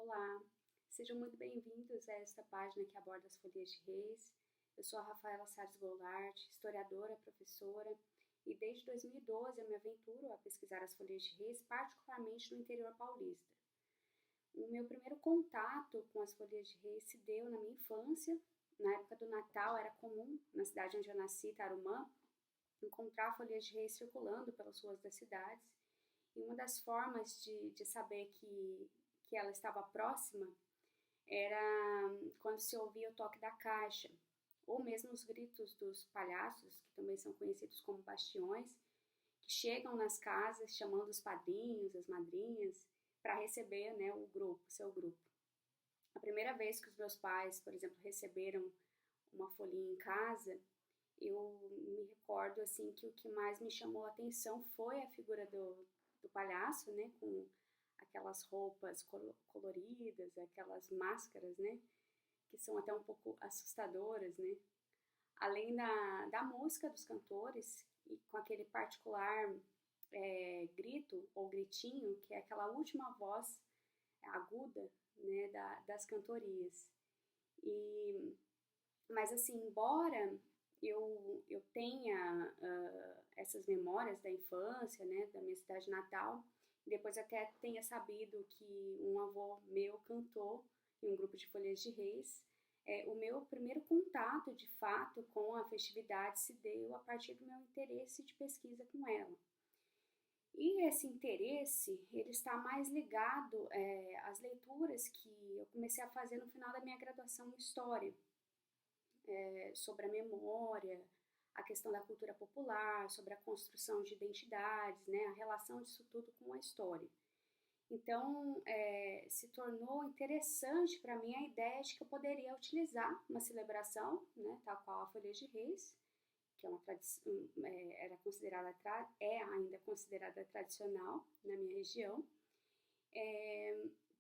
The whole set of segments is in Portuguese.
Olá, sejam muito bem-vindos a esta página que aborda as folias de reis. Eu sou a Rafaela Salles Goulart, historiadora, professora, e desde 2012 eu me aventuro a pesquisar as folias de reis, particularmente no interior paulista. O meu primeiro contato com as folias de reis se deu na minha infância. Na época do Natal era comum, na cidade onde eu nasci, Tarumã, encontrar folias de reis circulando pelas ruas das cidades. E uma das formas de saber que ela estava próxima era quando se ouvia o toque da caixa, ou mesmo os gritos dos palhaços, que também são conhecidos como bastiões, que chegam nas casas chamando os padrinhos, as madrinhas, para receber, né, o seu grupo. A primeira vez que os meus pais, por exemplo, receberam uma folhinha em casa, eu me recordo assim que o que mais me chamou a atenção foi a figura do palhaço, né, com aquelas roupas coloridas, aquelas máscaras, né, que são até um pouco assustadoras, né, além da música dos cantores e com aquele particular grito ou gritinho, que é aquela última voz aguda, né, das cantorias. Mas assim, embora eu tenha essas memórias da infância, né, da minha cidade natal, depois até tenha sabido que um avô meu cantou em um grupo de folhas de reis, o meu primeiro contato, de fato, com a festividade se deu a partir do meu interesse de pesquisa com ela. E esse interesse, ele está mais ligado às leituras que eu comecei a fazer no final da minha graduação em História, sobre a memória, a questão da cultura popular, sobre a construção de identidades, né, a relação disso tudo com a história. Então, se tornou interessante para mim a ideia de que eu poderia utilizar uma celebração, né, tal qual a Folha de Reis, que é uma tradição, era considerada, é ainda considerada tradicional na minha região,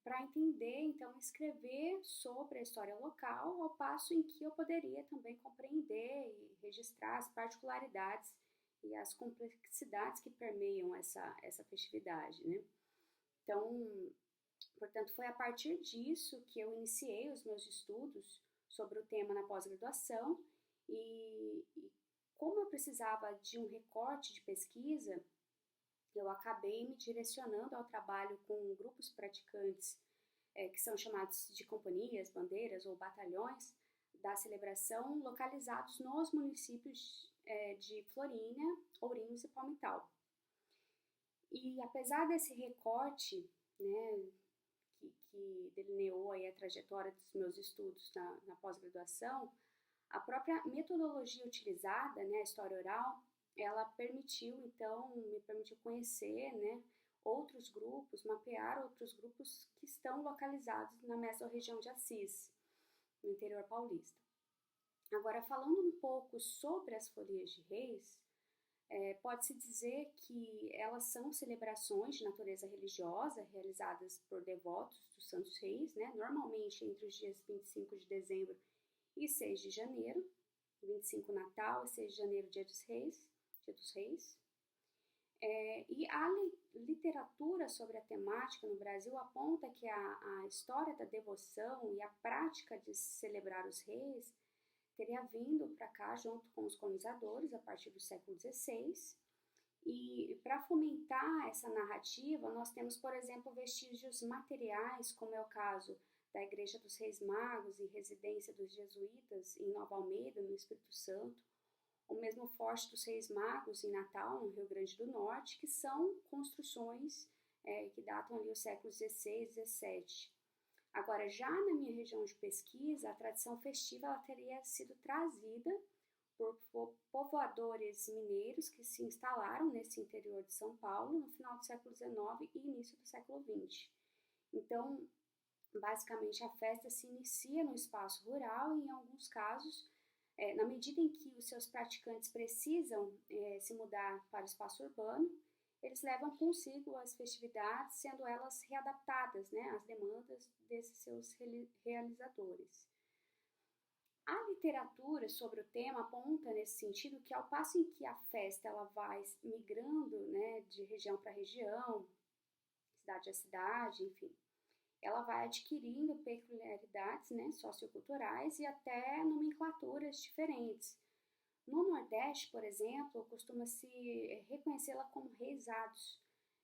para entender, então, escrever sobre a história local, ao passo em que eu poderia também compreender e registrar as particularidades e as complexidades que permeiam essa festividade, né? Então, portanto, foi a partir disso que eu iniciei os meus estudos sobre o tema na pós-graduação e como eu precisava de um recorte de pesquisa, eu acabei me direcionando ao trabalho com grupos praticantes que são chamados de companhias, bandeiras ou batalhões da celebração, localizados nos municípios de Florinha, Ourinhos e Palmital. E apesar desse recorte, né, que delineou aí a trajetória dos meus estudos na pós-graduação, a própria metodologia utilizada, né, a história oral, ela me permitiu conhecer, né, outros grupos, mapear outros grupos que estão localizados na mesorregião de Assis, no interior paulista. Agora, falando um pouco sobre as folias de reis, pode-se dizer que elas são celebrações de natureza religiosa realizadas por devotos dos Santos Reis, né, normalmente entre os dias 25 de dezembro e 6 de janeiro, 25 Natal e 6 de janeiro, Dia dos Reis. E a literatura sobre a temática no Brasil aponta que a história da devoção e a prática de celebrar os reis teria vindo para cá junto com os colonizadores a partir do século XVI. E para fomentar essa narrativa, nós temos, por exemplo, vestígios materiais, como é o caso da Igreja dos Reis Magos e residência dos jesuítas em Nova Almeida, no Espírito Santo, o mesmo Forte dos Reis Magos em Natal, no Rio Grande do Norte, que são construções que datam ali os séculos XVI e XVII. Agora, já na minha região de pesquisa, a tradição festiva ela teria sido trazida por povoadores mineiros que se instalaram nesse interior de São Paulo no final do século XIX e início do século XX. Então, basicamente, a festa se inicia no espaço rural e, em alguns casos, na medida em que os seus praticantes precisam se mudar para o espaço urbano, eles levam consigo as festividades, sendo elas readaptadas, né, às demandas desses seus realizadores. A literatura sobre o tema aponta nesse sentido que, ao passo em que a festa ela vai migrando, né, de região para região, cidade a cidade, enfim, ela vai adquirindo peculiaridades, né, socioculturais e até nomenclaturas diferentes. No Nordeste, por exemplo, costuma-se reconhecê-la como reisados.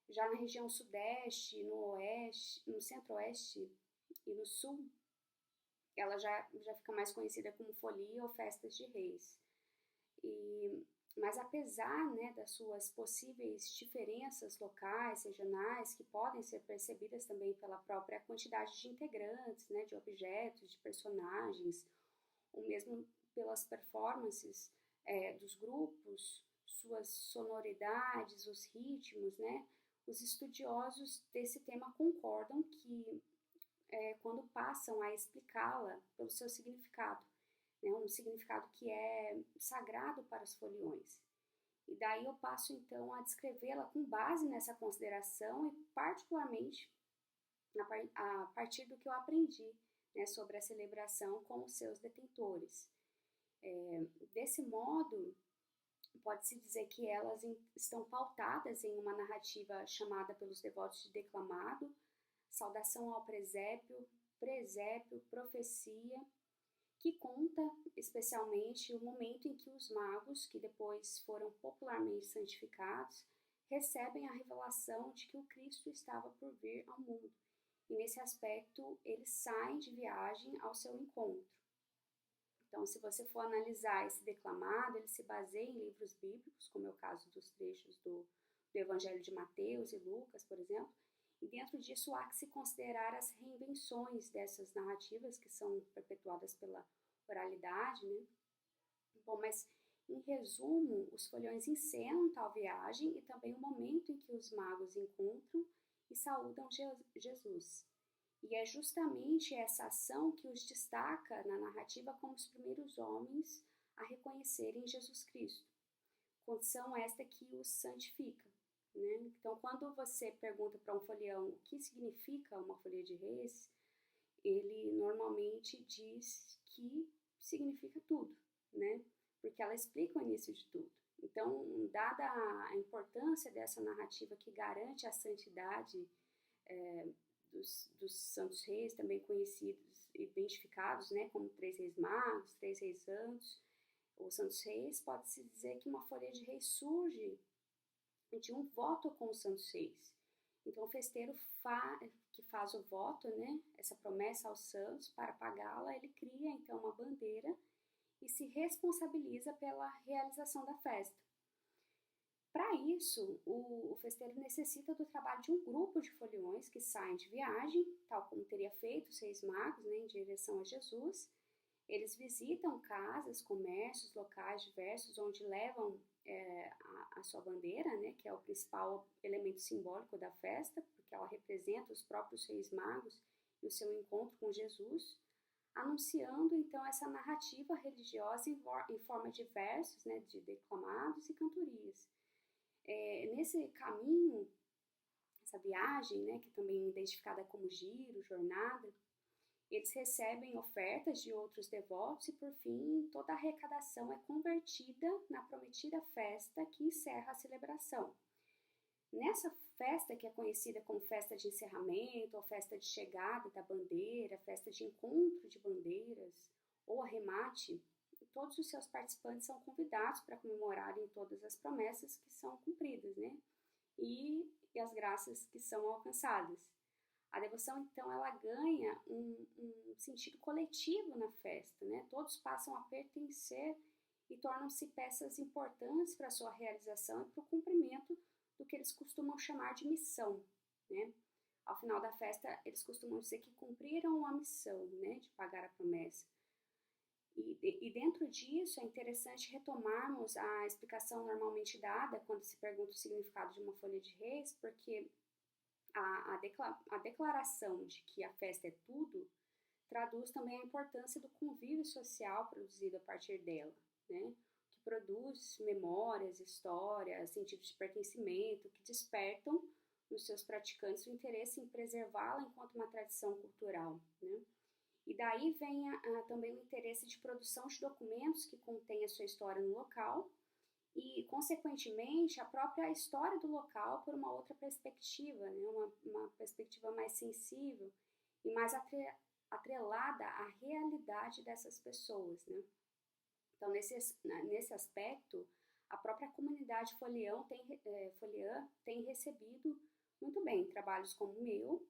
Já na região Sudeste, no Oeste, no Centro-Oeste e no Sul, ela já fica mais conhecida como folia ou festas de reis. Mas apesar, né, das suas possíveis diferenças locais, regionais, que podem ser percebidas também pela própria quantidade de integrantes, né, de objetos, de personagens, ou mesmo pelas performances dos grupos, suas sonoridades, os ritmos, né, os estudiosos desse tema concordam que quando passam a explicá-la pelo seu significado, né, um significado que é sagrado para os foliões. E daí eu passo então a descrevê-la com base nessa consideração e particularmente a partir do que eu aprendi, né, sobre a celebração com os seus detentores. Desse modo, pode-se dizer que elas estão pautadas em uma narrativa chamada pelos devotos de declamado, saudação ao presépio, profecia, que conta especialmente o momento em que os magos, que depois foram popularmente santificados, recebem a revelação de que o Cristo estava por vir ao mundo. E nesse aspecto, eles saem de viagem ao seu encontro. Então, se você for analisar esse declamado, ele se baseia em livros bíblicos, como é o caso dos trechos do Evangelho de Mateus e Lucas, por exemplo, e dentro disso há que se considerar as reinvenções dessas narrativas que são perpetuadas pela oralidade, né? Bom, mas em resumo, os foliões encenam tal viagem e também o momento em que os magos encontram e saúdam Jesus. E é justamente essa ação que os destaca na narrativa como os primeiros homens a reconhecerem Jesus Cristo, condição esta que os santifica. Né? Então, quando você pergunta para um folião o que significa uma folia de reis, ele normalmente diz que significa tudo, né? Porque ela explica o início de tudo. Então, dada a importância dessa narrativa que garante a santidade dos santos reis, também conhecidos, identificados, né, como 3 reis magos, 3 reis santos, ou santos reis, pode-se dizer que uma folia de reis surge de um voto com os santos reis. Então, o festeiro que faz o voto, né, essa promessa aos santos para pagá-la, ele cria então uma bandeira e se responsabiliza pela realização da festa. Para isso, o festeiro necessita do trabalho de um grupo de foliões que saem de viagem, tal como teria feito os reis magos, né, em direção a Jesus. Eles visitam casas, comércios, locais diversos, onde levam a sua bandeira, né, que é o principal elemento simbólico da festa, porque ela representa os próprios reis magos e o seu encontro com Jesus, anunciando então essa narrativa religiosa em forma de versos, né, de declamados e cantorias. Nesse caminho, essa viagem, né, que também é identificada como giro, jornada, eles recebem ofertas de outros devotos e, por fim, toda a arrecadação é convertida na prometida festa que encerra a celebração. Nessa festa, que é conhecida como festa de encerramento, ou festa de chegada da bandeira, festa de encontro de bandeiras, ou arremate, todos os seus participantes são convidados para comemorarem todas as promessas que são cumpridas, né? E as graças que são alcançadas. A devoção, então, ela ganha um sentido coletivo na festa, né? Todos passam a pertencer e tornam-se peças importantes para a sua realização e para o cumprimento do que eles costumam chamar de missão, né? Ao final da festa, eles costumam dizer que cumpriram a missão, né, de pagar a promessa. E dentro disso é interessante retomarmos a explicação normalmente dada quando se pergunta o significado de uma folha de reis, porque a declaração de que a festa é tudo traduz também a importância do convívio social produzido a partir dela, né? Que produz memórias, histórias, sentidos de pertencimento, que despertam nos seus praticantes o interesse em preservá-la enquanto uma tradição cultural, né? E daí vem também o interesse de produção de documentos que contêm a sua história no local e, consequentemente, a própria história do local por uma outra perspectiva, né? Uma perspectiva mais sensível e mais atrelada à realidade dessas pessoas, né? Então, nesse aspecto, a própria comunidade foliã tem recebido muito bem trabalhos como o meu.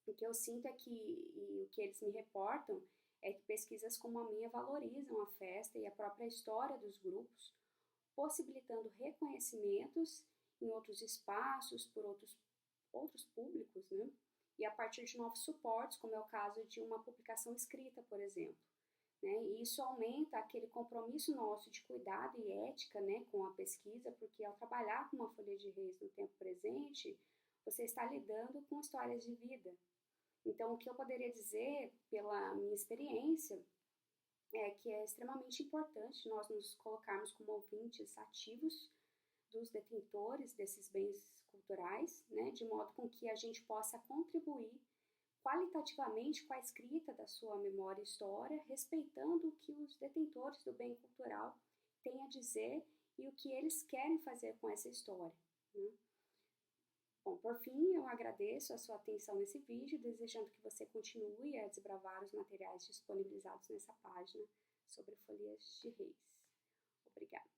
O que eu sinto é que, e o que eles me reportam, é que pesquisas como a minha valorizam a festa e a própria história dos grupos, possibilitando reconhecimentos em outros espaços, por outros públicos, né? E a partir de novos suportes, como é o caso de uma publicação escrita, por exemplo. Né? E isso aumenta aquele compromisso nosso de cuidado e ética, né, com a pesquisa, porque ao trabalhar com uma folha de reis no tempo presente, você está lidando com histórias de vida. Então, o que eu poderia dizer, pela minha experiência, é que é extremamente importante nós nos colocarmos como ouvintes ativos dos detentores desses bens culturais, né, de modo com que a gente possa contribuir qualitativamente com a escrita da sua memória e história, respeitando o que os detentores do bem cultural têm a dizer e o que eles querem fazer com essa história, né? Bom, por fim, eu agradeço a sua atenção nesse vídeo, desejando que você continue a desbravar os materiais disponibilizados nessa página sobre folias de reis. Obrigada.